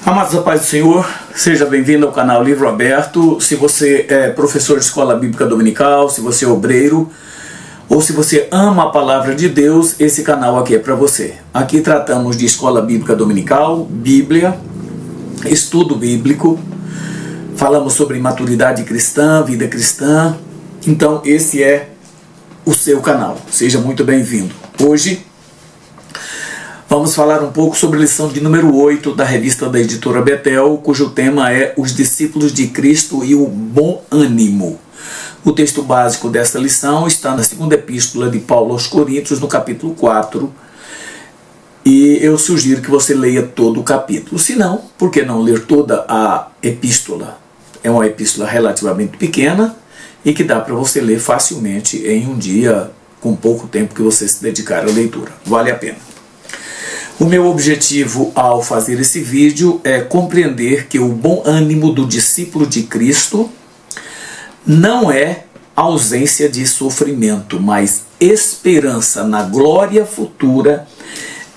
Amados da paz do Senhor, seja bem-vindo ao canal Livro Aberto. Se você é professor de escola bíblica dominical, se você é obreiro, ou se você ama a palavra de Deus, esse canal aqui é para você. Aqui tratamos de escola bíblica dominical, Bíblia, estudo bíblico, falamos sobre maturidade cristã, vida cristã. Então esse é o seu canal, seja muito bem-vindo. Hoje vamos falar um pouco sobre a lição de número 8 da revista da editora Betel, cujo tema é Os Discípulos de Cristo e o Bom Ânimo. O texto básico desta lição está na segunda epístola de Paulo aos Coríntios, no capítulo 4, e eu sugiro que você leia todo o capítulo. Se não, por que não ler toda a epístola? É uma epístola relativamente pequena e que dá para você ler facilmente em um dia, com pouco tempo que você se dedicar à leitura. Vale a pena. O meu objetivo ao fazer esse vídeo é compreender que o bom ânimo do discípulo de Cristo não é ausência de sofrimento, mas esperança na glória futura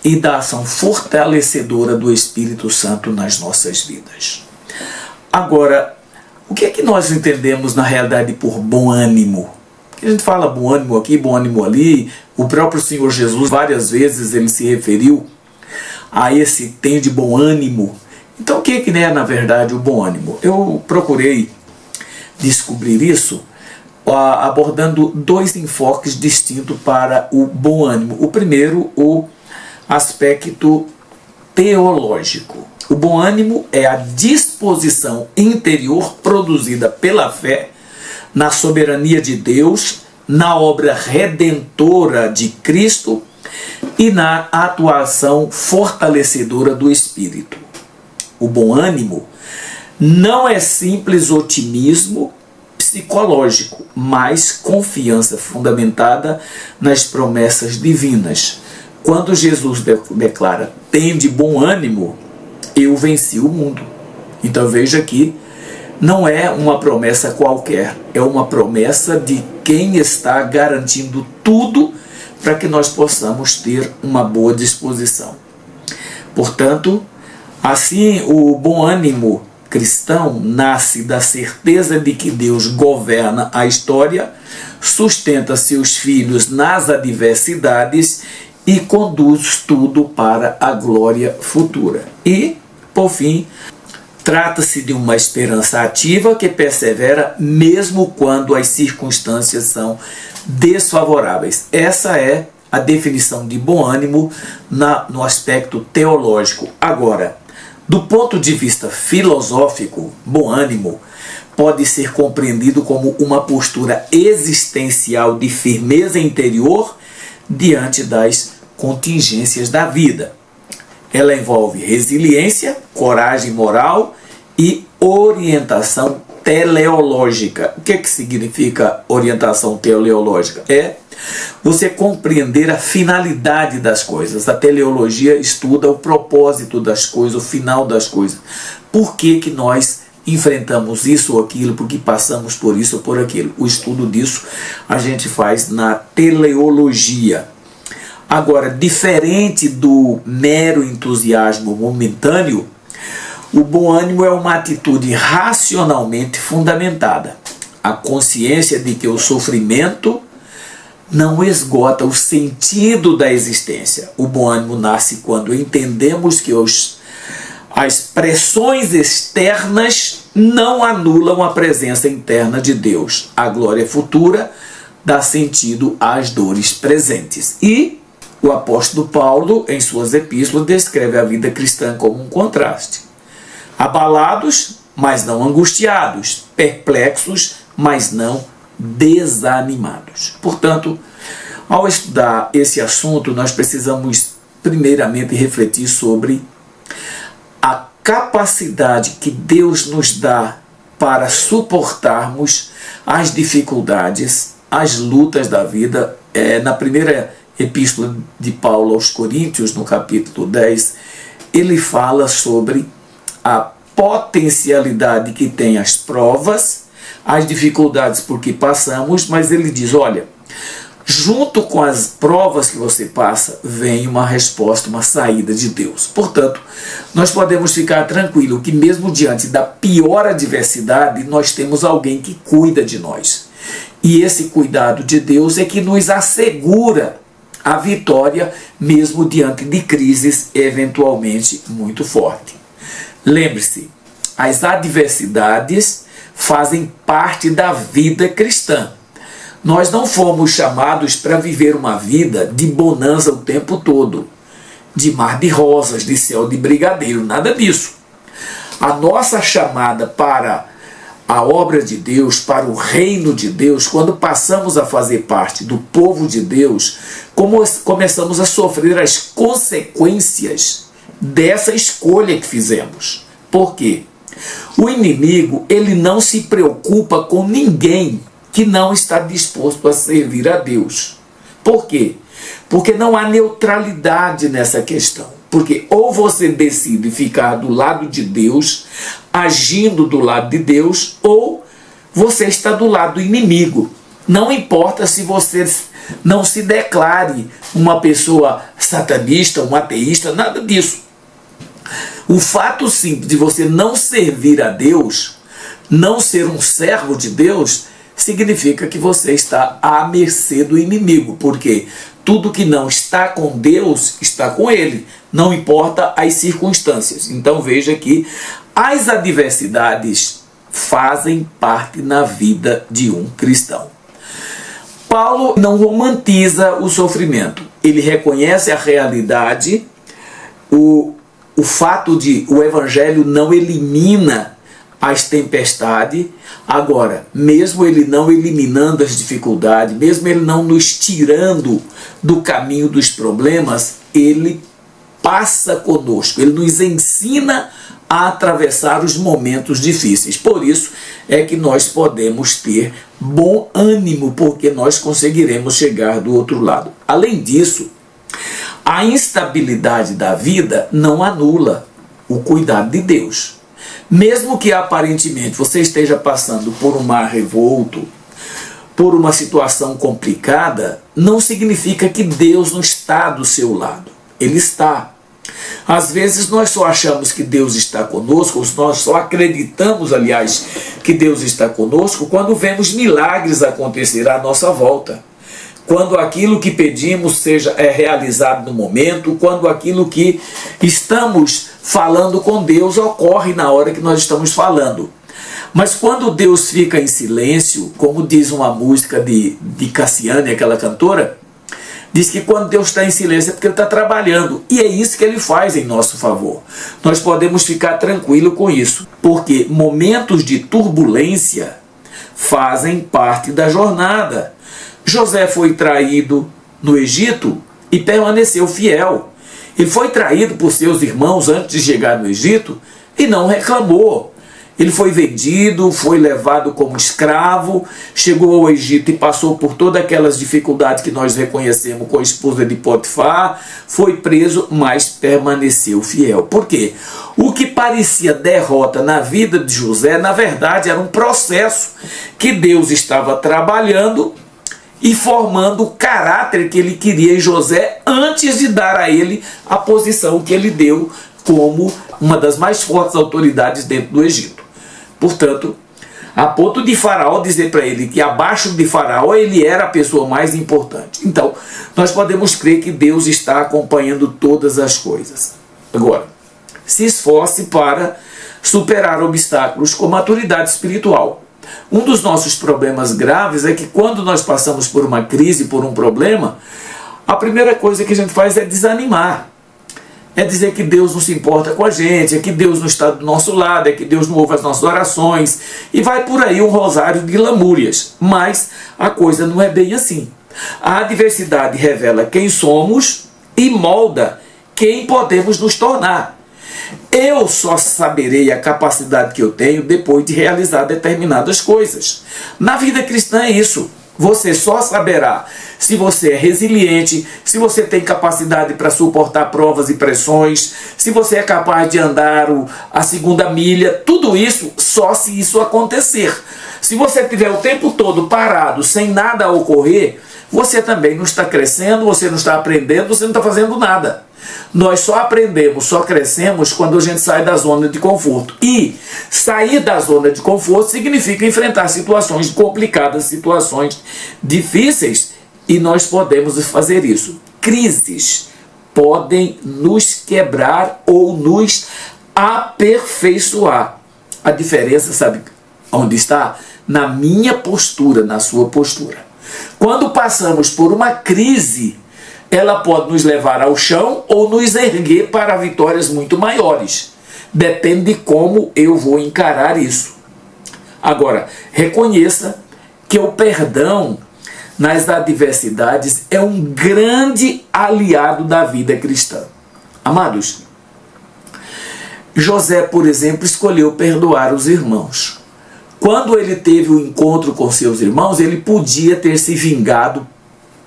e da ação fortalecedora do Espírito Santo nas nossas vidas. Agora, o que é que nós entendemos na realidade por bom ânimo? A gente fala bom ânimo aqui, bom ânimo ali. O próprio Senhor Jesus, várias vezes, ele se referiu a esse tem de bom ânimo. Então o que é na verdade o bom ânimo? Eu procurei descobrir isso abordando dois enfoques distintos para o bom ânimo. O primeiro, o aspecto teológico. O bom ânimo é a disposição interior produzida pela fé na soberania de Deus, na obra redentora de Cristo e na atuação fortalecedora do Espírito. O bom ânimo não é simples otimismo psicológico, mas confiança fundamentada nas promessas divinas. Quando Jesus declara, "Tende bom ânimo, eu venci o mundo". Então veja que não é uma promessa qualquer, é uma promessa de quem está garantindo tudo para que nós possamos ter uma boa disposição. Portanto, assim o bom ânimo cristão nasce da certeza de que Deus governa a história, sustenta seus filhos nas adversidades e conduz tudo para a glória futura. E, por fim, trata-se de uma esperança ativa que persevera mesmo quando as circunstâncias são desfavoráveis. Essa é a definição de bom ânimo no aspecto teológico. Agora, do ponto de vista filosófico, bom ânimo pode ser compreendido como uma postura existencial de firmeza interior diante das contingências da vida. Ela envolve resiliência, coragem moral e orientação teleológica. O que significa orientação teleológica? É você compreender a finalidade das coisas. A teleologia estuda o propósito das coisas, o final das coisas. Por que nós enfrentamos isso ou aquilo, por que passamos por isso ou por aquilo. O estudo disso a gente faz na teleologia. Agora, diferente do mero entusiasmo momentâneo, o bom ânimo é uma atitude racionalmente fundamentada. A consciência de que o sofrimento não esgota o sentido da existência. O bom ânimo nasce quando entendemos que as pressões externas não anulam a presença interna de Deus. A glória futura dá sentido às dores presentes. E o apóstolo Paulo, em suas epístolas, descreve a vida cristã como um contraste. Abalados, mas não angustiados. Perplexos, mas não desanimados. Portanto, ao estudar esse assunto, nós precisamos primeiramente refletir sobre a capacidade que Deus nos dá para suportarmos as dificuldades, as lutas da vida. Na primeira epístola de Paulo aos Coríntios, no capítulo 10, ele fala sobre a potencialidade que tem as provas, as dificuldades por que passamos, mas ele diz, olha, junto com as provas que você passa, vem uma resposta, uma saída de Deus. Portanto, nós podemos ficar tranquilos que mesmo diante da pior adversidade, nós temos alguém que cuida de nós. E esse cuidado de Deus é que nos assegura a vitória, mesmo diante de crises eventualmente muito fortes. Lembre-se, as adversidades fazem parte da vida cristã. Nós não fomos chamados para viver uma vida de bonança o tempo todo, de mar de rosas, de céu de brigadeiro, nada disso. A nossa chamada para a obra de Deus, para o reino de Deus, quando passamos a fazer parte do povo de Deus, começamos a sofrer as consequências dessa escolha que fizemos. Por quê? O inimigo, ele não se preocupa com ninguém que não está disposto a servir a Deus. Por quê? Porque não há neutralidade nessa questão. Porque ou você decide ficar do lado de Deus, agindo do lado de Deus, ou você está do lado do inimigo. Não importa se você não se declare uma pessoa satanista, um ateísta, nada disso. O fato simples de você não servir a Deus, não ser um servo de Deus, significa que você está à mercê do inimigo, porque tudo que não está com Deus está com ele, não importa as circunstâncias. Então veja que as adversidades fazem parte na vida de um cristão. Paulo não romantiza o sofrimento, ele reconhece a realidade, o fato de o evangelho não elimina as tempestades. Agora, mesmo ele não eliminando as dificuldades, mesmo ele não nos tirando do caminho dos problemas, ele passa conosco, ele nos ensina a atravessar os momentos difíceis. Por isso é que nós podemos ter bom ânimo, porque nós conseguiremos chegar do outro lado. Além disso, a instabilidade da vida não anula o cuidado de Deus. Mesmo que aparentemente você esteja passando por um mar revolto, por uma situação complicada, não significa que Deus não está do seu lado. Ele está. Às vezes nós só achamos que Deus está conosco, nós só acreditamos, aliás, que Deus está conosco quando vemos milagres acontecer à nossa volta. Quando aquilo que pedimos é realizado no momento, quando aquilo que estamos falando com Deus ocorre na hora que nós estamos falando. Mas quando Deus fica em silêncio, como diz uma música de Cassiane, aquela cantora, diz que quando Deus está em silêncio é porque Ele está trabalhando. E é isso que Ele faz em nosso favor. Nós podemos ficar tranquilos com isso, porque momentos de turbulência fazem parte da jornada. José foi traído no Egito e permaneceu fiel. Ele foi traído por seus irmãos antes de chegar no Egito e não reclamou. Ele foi vendido, foi levado como escravo, chegou ao Egito e passou por todas aquelas dificuldades que nós reconhecemos com a esposa de Potifar, foi preso, mas permaneceu fiel. Por quê? O que parecia derrota na vida de José, na verdade, era um processo que Deus estava trabalhando e formando o caráter que ele queria em José antes de dar a ele a posição que ele deu como uma das mais fortes autoridades dentro do Egito. Portanto, a ponto de Faraó dizer para ele que abaixo de Faraó ele era a pessoa mais importante. Então, nós podemos crer que Deus está acompanhando todas as coisas. Agora, se esforce para superar obstáculos com maturidade espiritual. Um dos nossos problemas graves é que quando nós passamos por uma crise, por um problema, a primeira coisa que a gente faz é desanimar. É dizer que Deus não se importa com a gente, é que Deus não está do nosso lado, é que Deus não ouve as nossas orações. E vai por aí um rosário de lamúrias. Mas a coisa não é bem assim. A adversidade revela quem somos e molda quem podemos nos tornar. Eu só saberei a capacidade que eu tenho depois de realizar determinadas coisas. Na vida cristã é isso. Você só saberá se você é resiliente, se você tem capacidade para suportar provas e pressões, se você é capaz de andar a segunda milha, tudo isso só se isso acontecer. Se você estiver o tempo todo parado, sem nada a ocorrer, você também não está crescendo, você não está aprendendo, você não está fazendo nada. Nós só aprendemos, só crescemos quando a gente sai da zona de conforto. E sair da zona de conforto significa enfrentar situações complicadas, situações difíceis, e nós podemos fazer isso. Crises podem nos quebrar ou nos aperfeiçoar. A diferença, sabe onde está? Na minha postura, na sua postura. Quando passamos por uma crise, ela pode nos levar ao chão ou nos erguer para vitórias muito maiores. Depende de como eu vou encarar isso. Agora, reconheça que o perdão nas adversidades é um grande aliado da vida cristã. Amados, José, por exemplo, escolheu perdoar os irmãos. Quando ele teve o encontro com seus irmãos, ele podia ter se vingado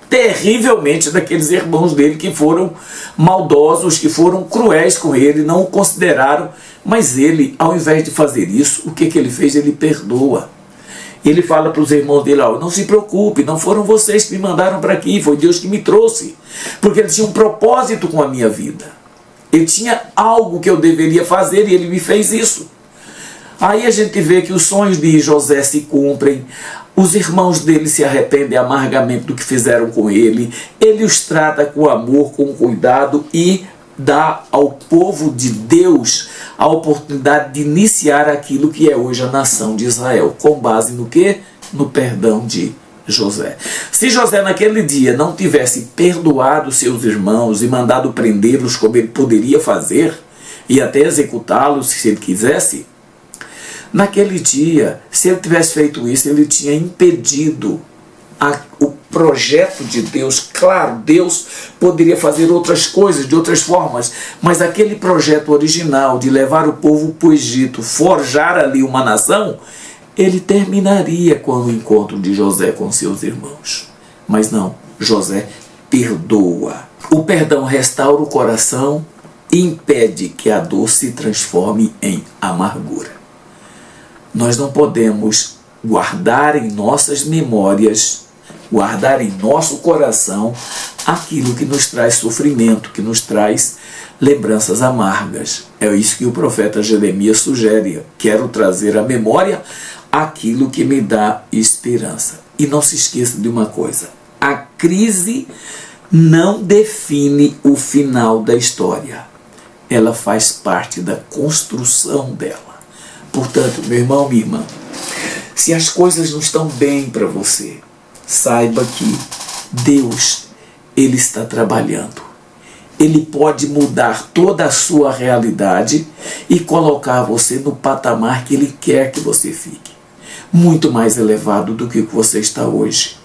terrivelmente daqueles irmãos dele que foram maldosos, que foram cruéis com ele, não o consideraram. Mas ele, ao invés de fazer isso, o que ele fez? Ele perdoa. Ele fala para os irmãos dele, não se preocupe, não foram vocês que me mandaram para aqui, foi Deus que me trouxe. Porque ele tinha um propósito com a minha vida. Ele tinha algo que eu deveria fazer e ele me fez isso. Aí a gente vê que os sonhos de José se cumprem, os irmãos dele se arrependem amargamente do que fizeram com ele, ele os trata com amor, com cuidado e dá ao povo de Deus a oportunidade de iniciar aquilo que é hoje a nação de Israel. Com base no quê? No perdão de José. Se José naquele dia não tivesse perdoado seus irmãos e mandado prendê-los como ele poderia fazer, e até executá-los se ele quisesse, naquele dia, se ele tivesse feito isso, ele tinha impedido o projeto de Deus. Claro, Deus poderia fazer outras coisas, de outras formas, mas aquele projeto original de levar o povo para o Egito, forjar ali uma nação, ele terminaria com o encontro de José com seus irmãos. Mas não, José perdoa. O perdão restaura o coração e impede que a dor se transforme em amargura. Nós não podemos guardar em nossas memórias, guardar em nosso coração aquilo que nos traz sofrimento, que nos traz lembranças amargas. É isso que o profeta Jeremias sugere. Quero trazer à memória aquilo que me dá esperança. E não se esqueça de uma coisa: a crise não define o final da história. Ela faz parte da construção dela. Portanto, meu irmão, minha irmã, se as coisas não estão bem para você, saiba que Deus, Ele está trabalhando. Ele pode mudar toda a sua realidade e colocar você no patamar que Ele quer que você fique. Muito mais elevado do que você está hoje.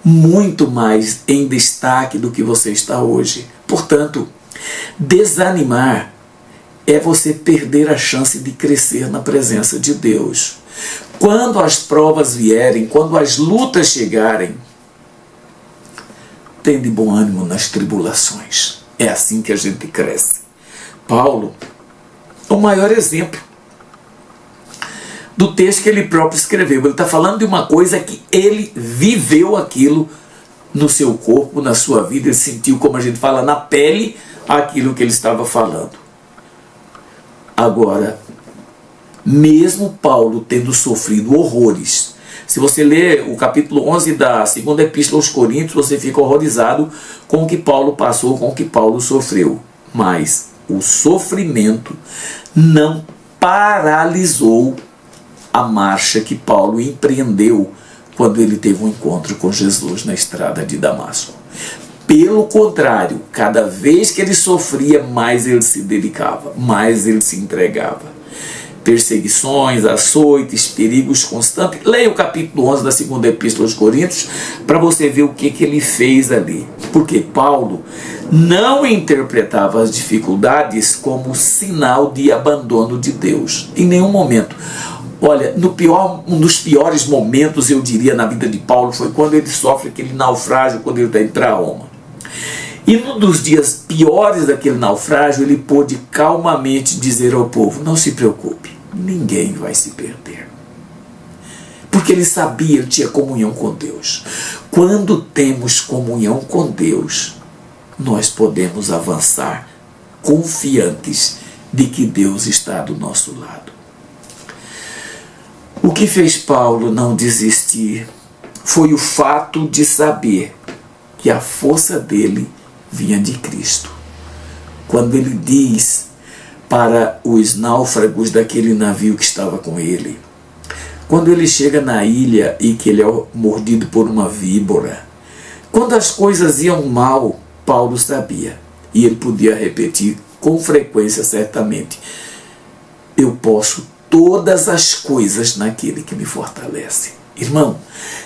Muito mais em destaque do que você está hoje. Portanto, desanimar é você perder a chance de crescer na presença de Deus. Quando as provas vierem, quando as lutas chegarem, tem de bom ânimo nas tribulações. É assim que a gente cresce. Paulo é o maior exemplo do texto que ele próprio escreveu. Ele está falando de uma coisa que ele viveu aquilo no seu corpo, na sua vida. Ele sentiu, como a gente fala, na pele, aquilo que ele estava falando. Agora, mesmo Paulo tendo sofrido horrores, se você ler o capítulo 11 da segunda epístola aos Coríntios, você fica horrorizado com o que Paulo passou, com o que Paulo sofreu. Mas o sofrimento não paralisou a marcha que Paulo empreendeu quando ele teve um encontro com Jesus na estrada de Damasco. Pelo contrário, cada vez que ele sofria, mais ele se dedicava, mais ele se entregava. Perseguições, açoites, perigos constantes. Leia o capítulo 11 da segunda epístola aos Coríntios para você ver o que ele fez ali. Porque Paulo não interpretava as dificuldades como sinal de abandono de Deus. Em nenhum momento. Olha, um dos piores momentos, eu diria, na vida de Paulo foi quando ele sofre aquele naufrágio, quando ele está em Roma. E num dos dias piores daquele naufrágio, ele pôde calmamente dizer ao povo: não se preocupe, ninguém vai se perder. porque ele sabia, ele tinha comunhão com Deus. Quando temos comunhão com Deus, nós podemos avançar confiantes de que Deus está do nosso lado. O que fez Paulo não desistir foi o fato de saber que a força dele vinha de Cristo. Quando ele diz para os náufragos daquele navio que estava com ele, quando ele chega na ilha e que ele é mordido por uma víbora, quando as coisas iam mal, Paulo sabia, e ele podia repetir com frequência certamente: eu posso todas as coisas naquele que me fortalece. Irmão,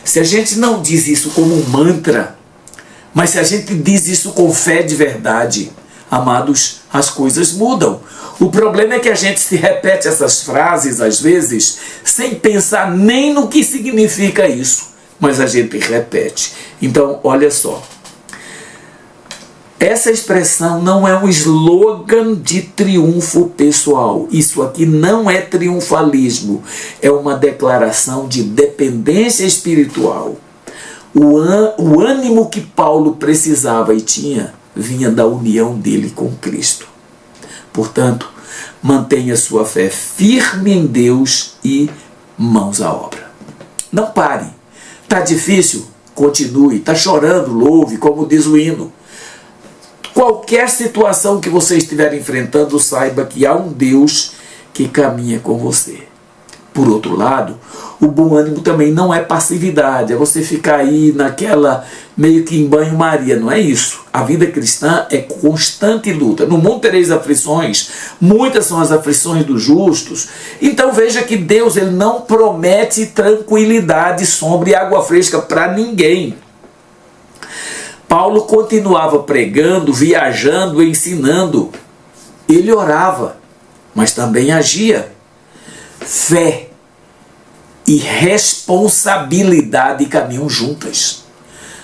se a gente não diz isso como um mantra, mas se a gente diz isso com fé de verdade, amados, as coisas mudam. O problema é que a gente se repete essas frases às vezes sem pensar nem no que significa isso, mas a gente repete. Então, olha só. Essa expressão não é um slogan de triunfo pessoal. Isso aqui não é triunfalismo. É uma declaração de dependência espiritual. O ânimo que Paulo precisava e tinha vinha da união dele com Cristo. Portanto, mantenha sua fé firme em Deus e mãos à obra. Não pare. Está difícil? Continue. Está chorando? Louve, como diz o hino. Qualquer situação que você estiver enfrentando, saiba que há um Deus que caminha com você. Por outro lado, o bom ânimo também não é passividade, é você ficar aí naquela meio que em banho-maria, não é isso. A vida cristã é constante luta. No mundo tereis aflições, muitas são as aflições dos justos. Então veja que Deus, ele não promete tranquilidade, sombra e água fresca para ninguém. Paulo continuava pregando, viajando, ensinando. Ele orava, mas também agia. Fé e responsabilidade caminham juntas.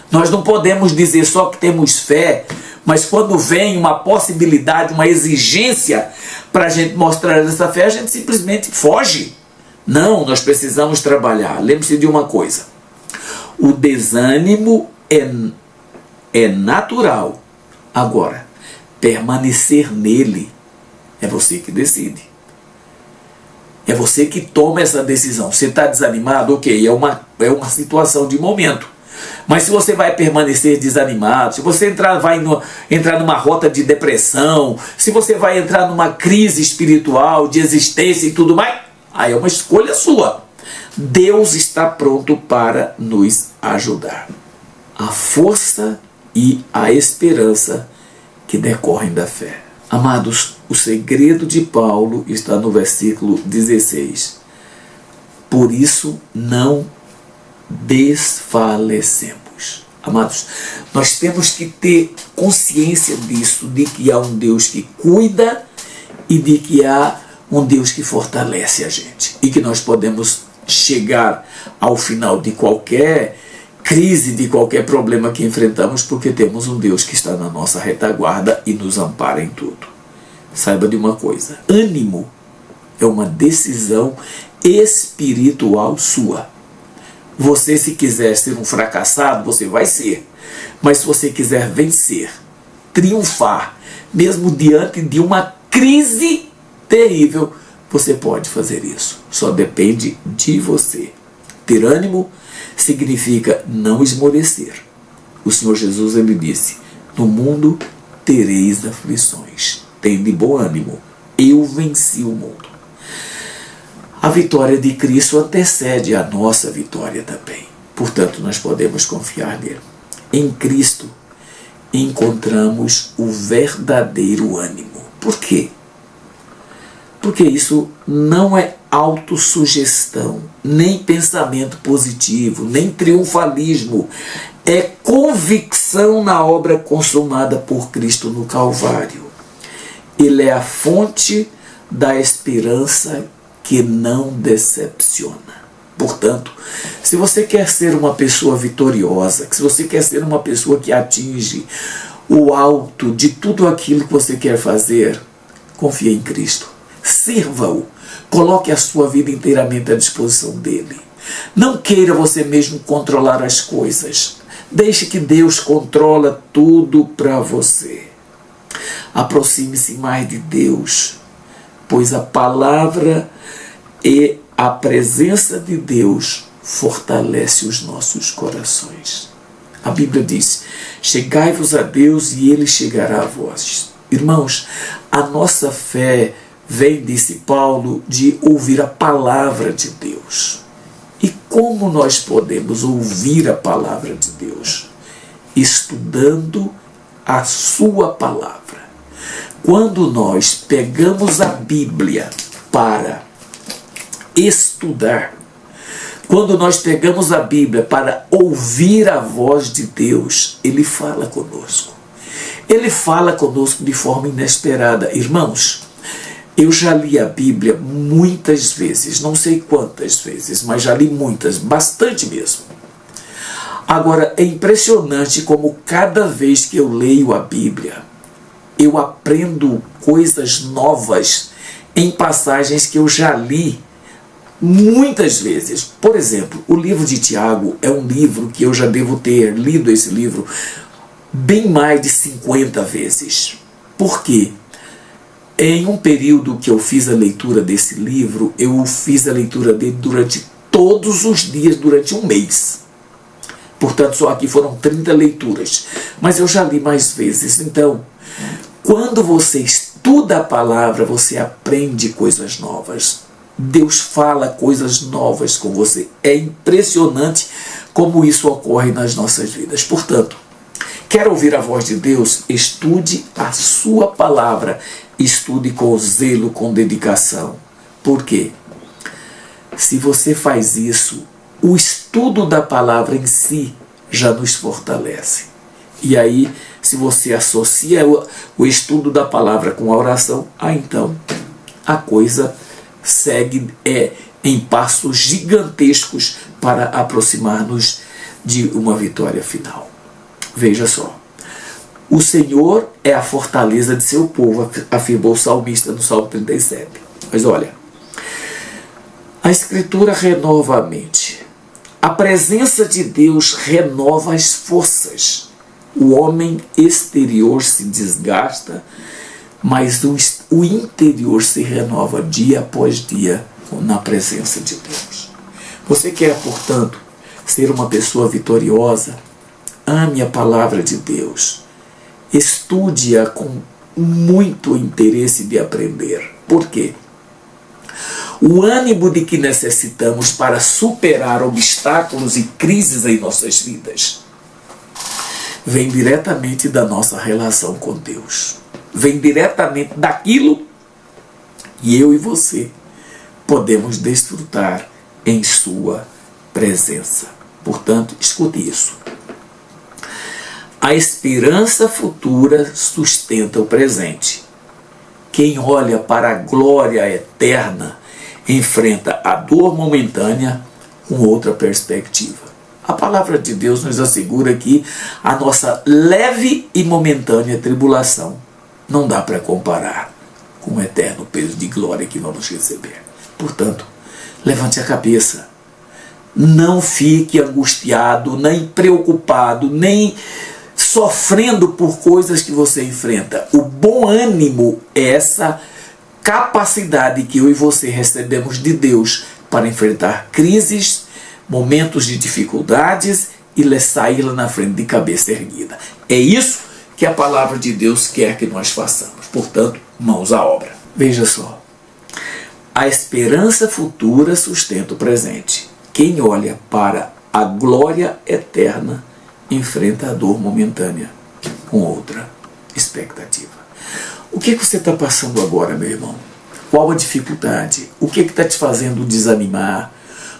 Nós não podemos dizer só que temos fé, mas quando vem uma possibilidade, uma exigência para a gente mostrar essa fé, a gente simplesmente foge. Não, nós precisamos trabalhar. Lembre-se de uma coisa: o desânimo é natural. Agora, permanecer nele é você que decide. É você que toma essa decisão. Você está desanimado? Ok, é uma situação de momento. Mas se você vai permanecer desanimado, se você vai entrar numa rota de depressão, se você vai entrar numa crise espiritual, de existência e tudo mais, aí é uma escolha sua. Deus está pronto para nos ajudar. A força e a esperança que decorrem da fé. Amados, o segredo de Paulo está no versículo 16. Por isso não desfalecemos. Amados, nós temos que ter consciência disso, de que há um Deus que cuida e de que há um Deus que fortalece a gente. E que nós podemos chegar ao final de qualquer crise, de qualquer problema que enfrentamos, porque temos um Deus que está na nossa retaguarda e nos ampara em tudo. Saiba de uma coisa: ânimo é uma decisão espiritual sua. Você, se quiser ser um fracassado, você vai ser. Mas se você quiser vencer, triunfar, mesmo diante de uma crise terrível, você pode fazer isso. Só depende de você. Ter ânimo significa não esmorecer. O Senhor Jesus, ele disse: no mundo tereis aflições. Tende bom ânimo. Eu venci o mundo. A vitória de Cristo antecede a nossa vitória também. Portanto, nós podemos confiar nele. Em Cristo encontramos o verdadeiro ânimo. Por quê? Porque isso não é autossugestão, nem pensamento positivo, nem triunfalismo. É convicção na obra consumada por Cristo no Calvário. Ele é a fonte da esperança que não decepciona. Portanto, se você quer ser uma pessoa vitoriosa, se você quer ser uma pessoa que atinge o alto de tudo aquilo que você quer fazer, confie em Cristo. Sirva-o. Coloque a sua vida inteiramente à disposição dele. Não queira você mesmo controlar as coisas. Deixe que Deus controla tudo para você. Aproxime-se mais de Deus, pois a palavra e a presença de Deus fortalece os nossos corações. A Bíblia diz: chegai-vos a Deus e Ele chegará a vós. Irmãos, a nossa fé vem, disse Paulo, de ouvir a palavra de Deus. E como nós podemos ouvir a palavra de Deus? Estudando a sua palavra. Quando nós pegamos a Bíblia para estudar, quando nós pegamos a Bíblia para ouvir a voz de Deus, Ele fala conosco. Ele fala conosco de forma inesperada. Irmãos, eu já li a Bíblia muitas vezes, não sei quantas vezes, mas já li muitas, bastante mesmo. Agora, é impressionante como cada vez que eu leio a Bíblia, eu aprendo coisas novas em passagens que eu já li muitas vezes. Por exemplo, o livro de Tiago é um livro que eu já devo ter lido esse livro bem mais de 50 vezes. Por quê? Em um período que eu fiz a leitura desse livro, eu fiz a leitura dele durante todos os dias, durante um mês. Portanto, só aqui foram 30 leituras. Mas eu já li mais vezes. Então, quando você estuda a palavra, você aprende coisas novas. Deus fala coisas novas com você. É impressionante como isso ocorre nas nossas vidas. Portanto, quer ouvir a voz de Deus? Estude a sua palavra. Estude com zelo, com dedicação. Por quê? Se você faz isso, o estudo da palavra em si já nos fortalece. E aí, se você associa o estudo da palavra com a oração, então a coisa segue em passos gigantescos para aproximar-nos de uma vitória final. Veja só. O Senhor é a fortaleza de seu povo, afirmou o salmista no Salmo 37. Mas olha, a Escritura renova a mente. A presença de Deus renova as forças. O homem exterior se desgasta, mas o interior se renova dia após dia na presença de Deus. Você quer, portanto, ser uma pessoa vitoriosa? Ame a palavra de Deus. Estude-a com muito interesse de aprender. Por quê? O ânimo de que necessitamos para superar obstáculos e crises em nossas vidas vem diretamente da nossa relação com Deus. Vem diretamente daquilo que eu e você podemos desfrutar em sua presença. Portanto, escute isso. A esperança futura sustenta o presente. Quem olha para a glória eterna enfrenta a dor momentânea com outra perspectiva. A palavra de Deus nos assegura que a nossa leve e momentânea tribulação não dá para comparar com o eterno peso de glória que vamos receber. Portanto, levante a cabeça. Não fique angustiado, nem preocupado, nem sofrendo por coisas que você enfrenta. O bom ânimo é essa capacidade que eu e você recebemos de Deus para enfrentar crises, momentos de dificuldades e sair lá na frente de cabeça erguida. É isso que a palavra de Deus quer que nós façamos. Portanto, mãos à obra. Veja só. A esperança futura sustenta o presente. Quem olha para a glória eterna enfrenta a dor momentânea com outra expectativa. O que você está passando agora, meu irmão? Qual a dificuldade? O que está te fazendo desanimar?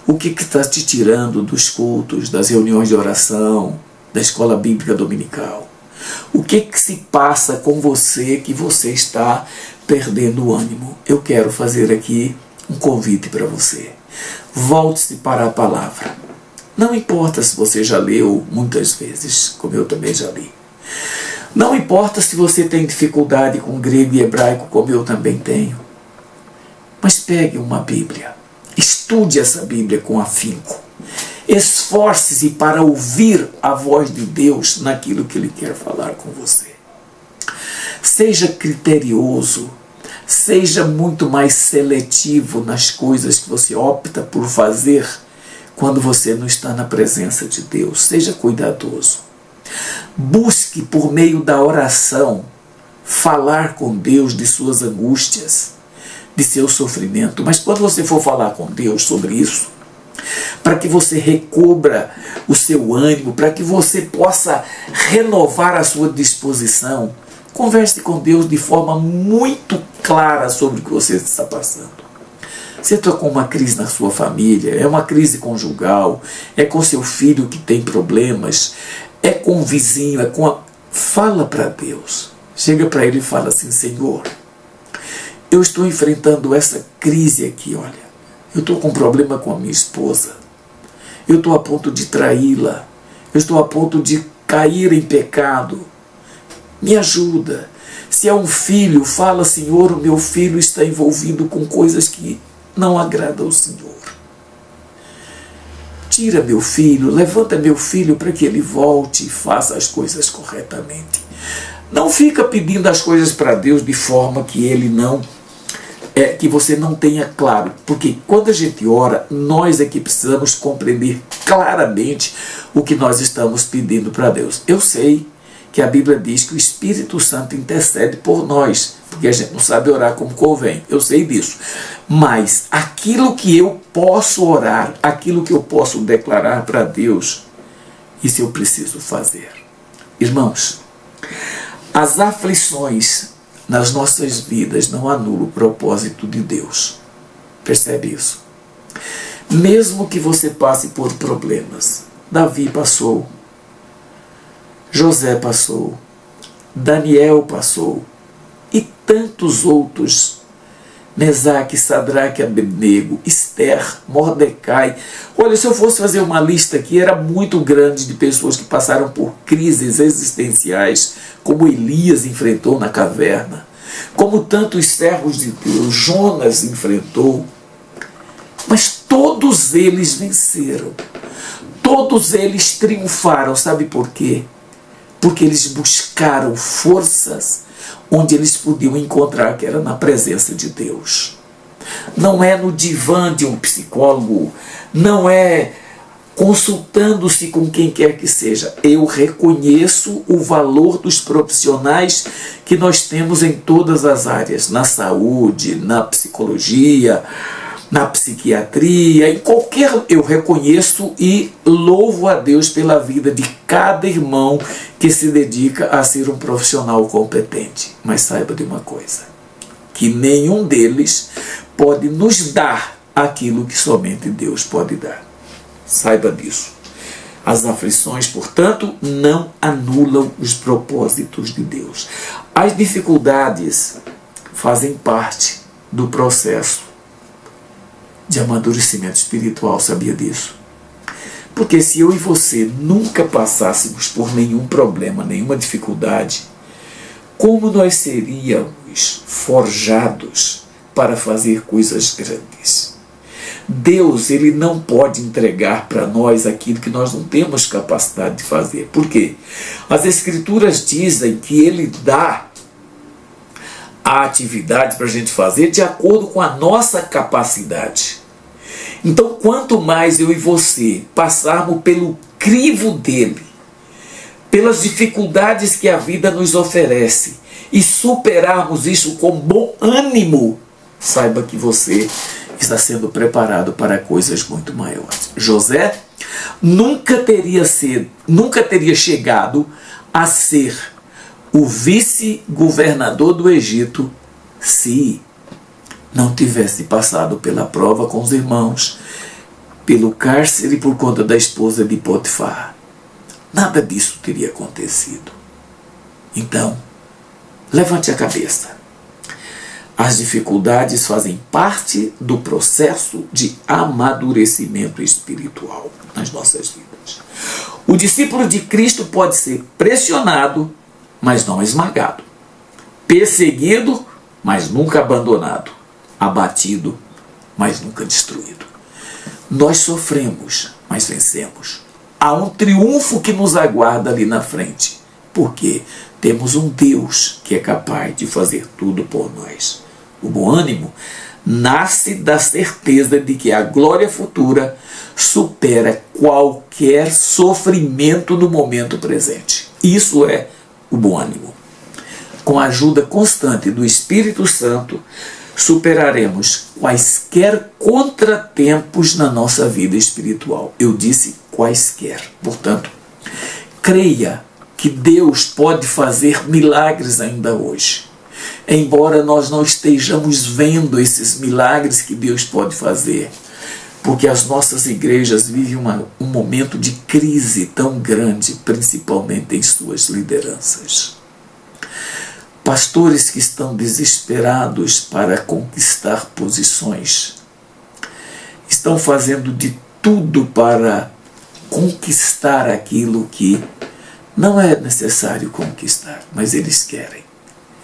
O que está te tirando dos cultos, das reuniões de oração, da escola bíblica dominical? O que se passa com você que você está perdendo o ânimo? Eu quero fazer aqui um convite para você. Volte-se para a palavra. Não importa se você já leu muitas vezes, como eu também já li. Não importa se você tem dificuldade com grego e hebraico, como eu também tenho. Mas pegue uma Bíblia, Estude essa Bíblia com afinco. Esforce-se para ouvir a voz de Deus naquilo que Ele quer falar com você. Seja criterioso, seja muito mais seletivo nas coisas que você opta por fazer quando você não está na presença de Deus. Seja cuidadoso. Busque, por meio da oração, falar com Deus de suas angústias, de seu sofrimento. Mas quando você for falar com Deus sobre isso, para que você recubra o seu ânimo, para que você possa renovar a sua disposição, converse com Deus de forma muito clara sobre o que você está passando. Você está com uma crise na sua família, é uma crise conjugal, é com seu filho que tem problemas, é com o vizinho, Fala para Deus. Chega para Ele e fala assim: Senhor, eu estou enfrentando essa crise aqui, olha. Eu estou com um problema com a minha esposa. Eu estou a ponto de traí-la. Eu estou a ponto de cair em pecado. Me ajuda. Se é um filho, fala: Senhor, o meu filho está envolvido com coisas que não agradam ao Senhor. Tira meu filho, levanta meu filho para que ele volte e faça as coisas corretamente. Não fica pedindo as coisas para Deus de forma que Ele não... que você não tenha claro. Porque quando a gente ora, nós é que precisamos compreender claramente o que nós estamos pedindo para Deus. Eu sei que a Bíblia diz que o Espírito Santo intercede por nós, porque a gente não sabe orar como convém. Eu sei disso. Mas aquilo que eu posso orar, aquilo que eu posso declarar para Deus, isso eu preciso fazer. Irmãos, as aflições nas nossas vidas não anulam o propósito de Deus. Percebe isso? Mesmo que você passe por problemas, Davi passou, José passou, Daniel passou, e tantos outros, Mesaque, Sadraque, Abednego, Esther, Mordecai. Olha, se eu fosse fazer uma lista aqui, era muito grande de pessoas que passaram por crises existenciais, como Elias enfrentou na caverna, como tantos servos de Deus, Jonas enfrentou. Mas todos eles venceram, todos eles triunfaram. Sabe por quê? Porque eles buscaram forças onde eles podiam encontrar, que era na presença de Deus. Não é no divã de um psicólogo, não é consultando-se com quem quer que seja. Eu reconheço o valor dos profissionais que nós temos em todas as áreas, na saúde, na psicologia, na psiquiatria, em qualquer... Eu reconheço e louvo a Deus pela vida de cada irmão que se dedica a ser um profissional competente. Mas saiba de uma coisa, que nenhum deles pode nos dar aquilo que somente Deus pode dar. Saiba disso. As aflições, portanto, não anulam os propósitos de Deus. As dificuldades fazem parte do processo de amadurecimento espiritual, sabia disso? Porque se eu e você nunca passássemos por nenhum problema, nenhuma dificuldade, como nós seríamos forjados para fazer coisas grandes? Deus, Ele não pode entregar para nós aquilo que nós não temos capacidade de fazer. Por quê? As Escrituras dizem que Ele dá a atividade para a gente fazer de acordo com a nossa capacidade. Então, quanto mais eu e você passarmos pelo crivo dele, pelas dificuldades que a vida nos oferece, e superarmos isso com bom ânimo, saiba que você está sendo preparado para coisas muito maiores. José nunca teria chegado a ser o vice-governador do Egito se não tivesse passado pela prova com os irmãos, pelo cárcere por conta da esposa de Potifar. Nada disso teria acontecido. Então, levante a cabeça. As dificuldades fazem parte do processo de amadurecimento espiritual nas nossas vidas. O discípulo de Cristo pode ser pressionado, mas não esmagado. Perseguido, mas nunca abandonado. Abatido, mas nunca destruído. Nós sofremos, mas vencemos. Há um triunfo que nos aguarda ali na frente, porque temos um Deus que é capaz de fazer tudo por nós. O bom ânimo nasce da certeza de que a glória futura supera qualquer sofrimento no momento presente. Isso é o bom ânimo. Com a ajuda constante do Espírito Santo, superaremos quaisquer contratempos na nossa vida espiritual. Eu disse quaisquer. Portanto, creia que Deus pode fazer milagres ainda hoje. Embora nós não estejamos vendo esses milagres que Deus pode fazer, porque as nossas igrejas vivem um momento de crise tão grande, principalmente em suas lideranças. Pastores que estão desesperados para conquistar posições, estão fazendo de tudo para conquistar aquilo que não é necessário conquistar, mas eles querem.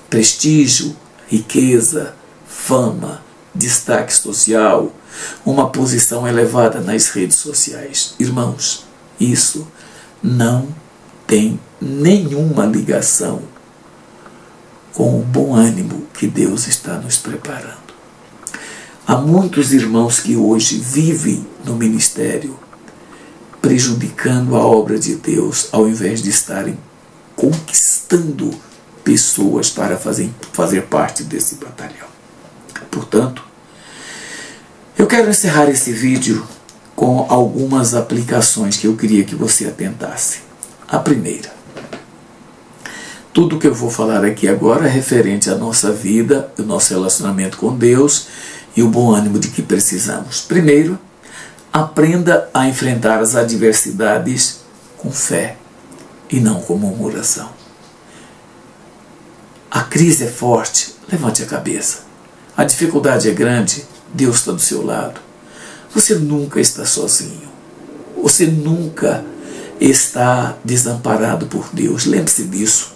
Prestígio, riqueza, fama, destaque social, uma posição elevada nas redes sociais. Irmãos, isso não tem nenhuma ligação com o bom ânimo que Deus está nos preparando. Há muitos irmãos que hoje vivem no ministério prejudicando a obra de Deus, ao invés de estarem conquistando pessoas para fazer parte desse batalhão. Portanto, eu quero encerrar esse vídeo com algumas aplicações que eu queria que você atentasse. A primeira: tudo que eu vou falar aqui agora é referente à nossa vida, o nosso relacionamento com Deus e o bom ânimo de que precisamos. Primeiro, aprenda a enfrentar as adversidades com fé e não com murmuração. A crise é forte, levante a cabeça. A dificuldade é grande, Deus está do seu lado. Você nunca está sozinho. Você nunca está desamparado por Deus. Lembre-se disso.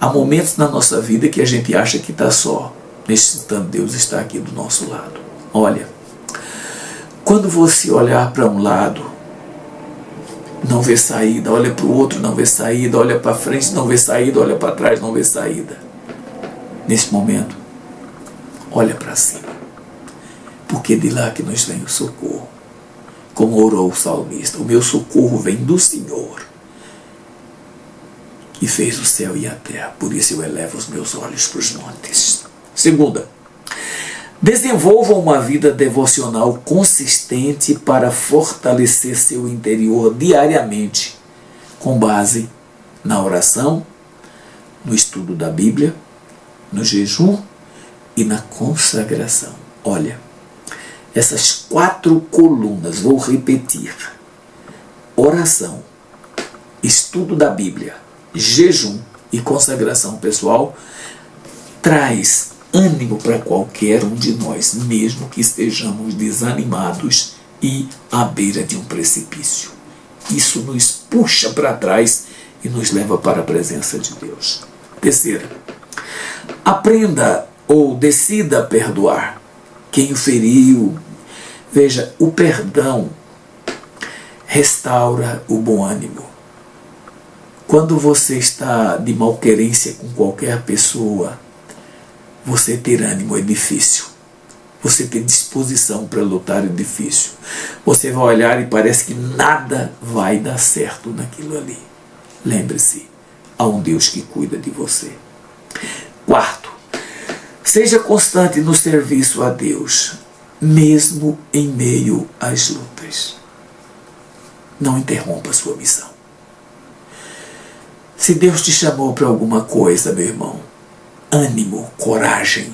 Há momentos na nossa vida que a gente acha que está só. Neste instante, Deus está aqui do nosso lado. Olha, quando você olhar para um lado, não vê saída, olha para o outro, não vê saída, olha para frente, não vê saída, olha para trás, não vê saída. Nesse momento, olha para cima, porque de lá que nos vem o socorro. Como orou o salmista: o meu socorro vem do Senhor, que fez o céu e a terra, por isso eu elevo os meus olhos para os montes. Segunda, desenvolva uma vida devocional consistente para fortalecer seu interior diariamente, com base na oração, no estudo da Bíblia, no jejum e na consagração. Olha, essas 4 colunas, vou repetir: oração, estudo da Bíblia, jejum e consagração pessoal, traz ânimo para qualquer um de nós, mesmo que estejamos desanimados e à beira de um precipício. Isso nos puxa para trás e nos leva para a presença de Deus. Terceira, aprenda ou decida perdoar quem o feriu. Veja, o perdão restaura o bom ânimo. Quando você está de malquerência com qualquer pessoa, você ter ânimo é difícil. Você ter disposição para lutar é difícil. Você vai olhar e parece que nada vai dar certo naquilo ali. Lembre-se, há um Deus que cuida de você. Quarto, seja constante no serviço a Deus, mesmo em meio às lutas. Não interrompa a sua missão. Se Deus te chamou para alguma coisa, meu irmão, ânimo, coragem,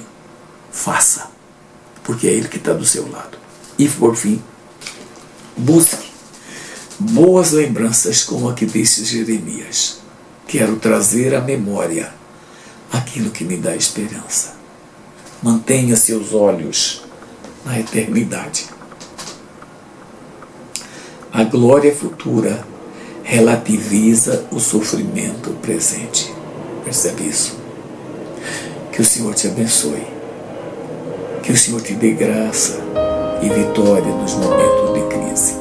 faça, porque é Ele que está do seu lado. E por fim, busque boas lembranças como a que disse Jeremias. Quero trazer à memória aquilo que me dá esperança. Mantenha seus olhos na eternidade. A glória futura relativiza o sofrimento presente. Percebe isso? Que o Senhor te abençoe, que o Senhor te dê graça e vitória nos momentos de crise.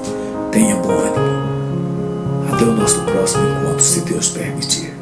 Tenha bom ânimo. Até o nosso próximo encontro, se Deus permitir.